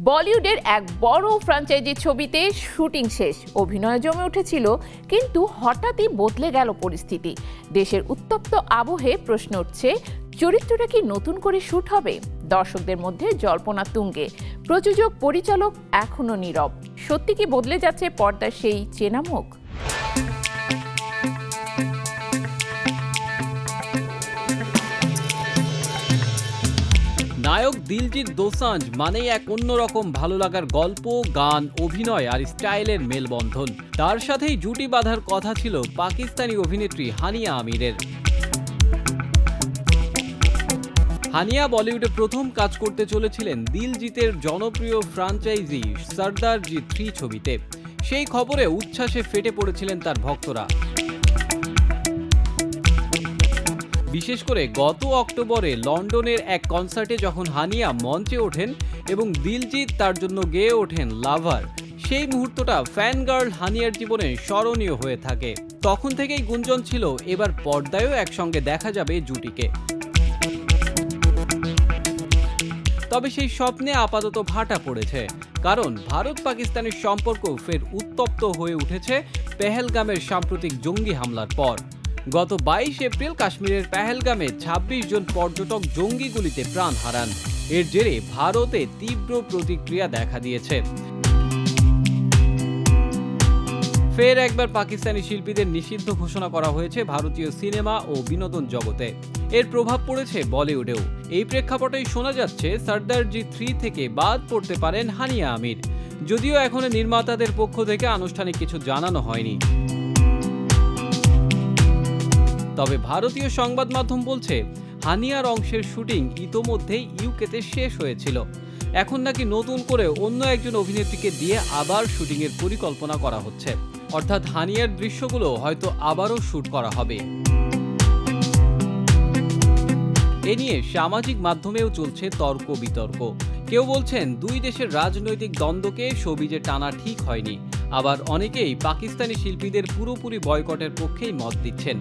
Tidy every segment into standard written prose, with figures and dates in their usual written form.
বলিউডের এক বড় ফ্র্যাঞ্চাইজি ছবিতে শুটিং শেষ, অভিনয় জমে উঠেছিল, কিন্তু হঠাৎই বদলে গেল পরিস্থিতি। দেশের উত্তপ্ত আবহে প্রশ্ন উঠছে, চরিত্রটা কি নতুন করে শুট হবে? দর্শকদের মধ্যে জল্পনা তুঙ্গে, প্রযোজক পরিচালক এখনো নীরব। সত্যি কি বদলে যাচ্ছে পর্দার সেই চেনা মুখ? নায়ক দিলজিৎ দোসাঞ্জ মানেই এক অন্যরকম ভালো লাগার গল্প, গান, অভিনয় আর স্টাইলের মেলবন্ধন। তার সাথেই জুটি বাঁধার কথা ছিল পাকিস্তানি অভিনেত্রী হানিয়া আমিরের। হানিয়া বলিউডে প্রথম কাজ করতে চলেছিলেন দিলজিতের জনপ্রিয় ফ্র্যাঞ্চাইজি সর্দারজি 3 ছবিতে। সেই খবরে উচ্ছ্বাসে ফেটে পড়েছিলেন তার ভক্তরা। বিশেষ করে গত অক্টোবরে লন্ডনের এক কনসার্টে যখন হানিয়া মঞ্চে ওঠেন এবং দিলজিৎ তার জন্য গেয়ে ওঠেন লাভার, সেই মুহূর্তটা ফ্যান গার্ল হানিয়ার জীবনে স্মরণীয় হয়ে থাকে। তখন থেকেই গুঞ্জন ছিল এবার পর্দায়ও একসঙ্গে দেখা যাবে জুটিকে। তবে সেই স্বপ্নে আপাতত ভাটা পড়েছে, কারণ ভারত পাকিস্তানের সম্পর্ক ফের উত্তপ্ত হয়ে উঠেছে পেহেলগামের সাম্প্রতিক জঙ্গি হামলার পর। গত 22 এপ্রিল কাশ্মীরের পেহেলগামে 26 জন পর্যটক জঙ্গি গুলিতে প্রাণ হারান। এর জেরে ভারতে তীব্র প্রতিক্রিয়া দেখা দিয়েছে। ফের একবার পাকিস্তানি শিল্পীদের নিষিদ্ধ ঘোষণা করা হয়েছে ভারতীয় সিনেমা ও বিনোদন জগতে। এর প্রভাব পড়েছে বলিউডেও। এই প্রেক্ষাপটেই শোনা যাচ্ছে সর্দারজি 3 থেকে বাদ পড়তে পারেন হানিয়া আমির, যদিও এখনো নির্মাতাদের পক্ষ থেকে আনুষ্ঠানিক কিছু জানানো হয়নি। তবে ভারতীয় সংবাদ মাধ্যম বলছে, হানিয়ার অংশের শুটিং ইতোমধ্যেই ইউকেতে শেষ হয়েছিল। এখন নাকি নতুন করে অন্য একজন অভিনেত্রীকে দিয়ে আবার শুটিংয়ের পরিকল্পনা করা হচ্ছে, অর্থাৎ হানিয়ার দৃশ্যগুলো হয়তো আবারও শুট করা হবে। এ নিয়ে সামাজিক মাধ্যমেও চলছে তর্ক বিতর্ক। কেউ বলছেন দুই দেশের রাজনৈতিক দ্বন্দ্বকে শোবিজে টানা ঠিক হয়নি, আবার অনেকেই পাকিস্তানি শিল্পীদের পুরোপুরি বয়কটের পক্ষেই মত দিচ্ছেন।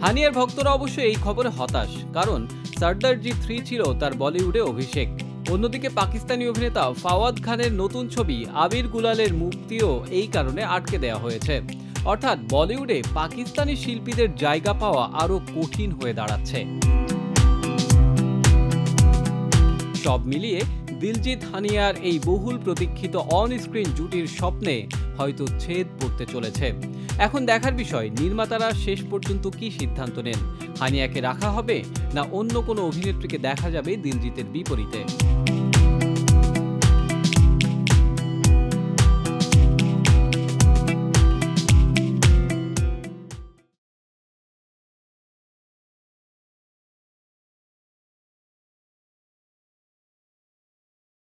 হানিয়ার ভক্তরা অবশ্য এই খবরে হতাশ, কারণ সর্দারজি 3 ছিল তার বলিউডে অভিষেক। অন্যদিকে পাকিস্তানি অভিনেতা ফাওয়াদ খানের নতুন ছবি আবির গুলালের মুক্তিও এই কারণে আটকে দেওয়া হয়েছে। অর্থাৎ বলিউডে পাকিস্তানি শিল্পীদের জায়গা পাওয়া আরো কঠিন হয়ে দাঁড়াচ্ছে। সব মিলিয়ে দিলজিৎ হানিয়ার এই বহুল প্রতীক্ষিত অন স্ক্রিন জুটির স্বপ্নে হয়তো ছেদ পড়তে চলেছে। এখন দেখার বিষয়, নির্মাতারা শেষ পর্যন্ত কি সিদ্ধান্ত নেন। হানিয়াকে রাখা হবে না অন্য কোনো অভিনেত্রীকে দেখা যাবে দিলজিতের বিপরীতে?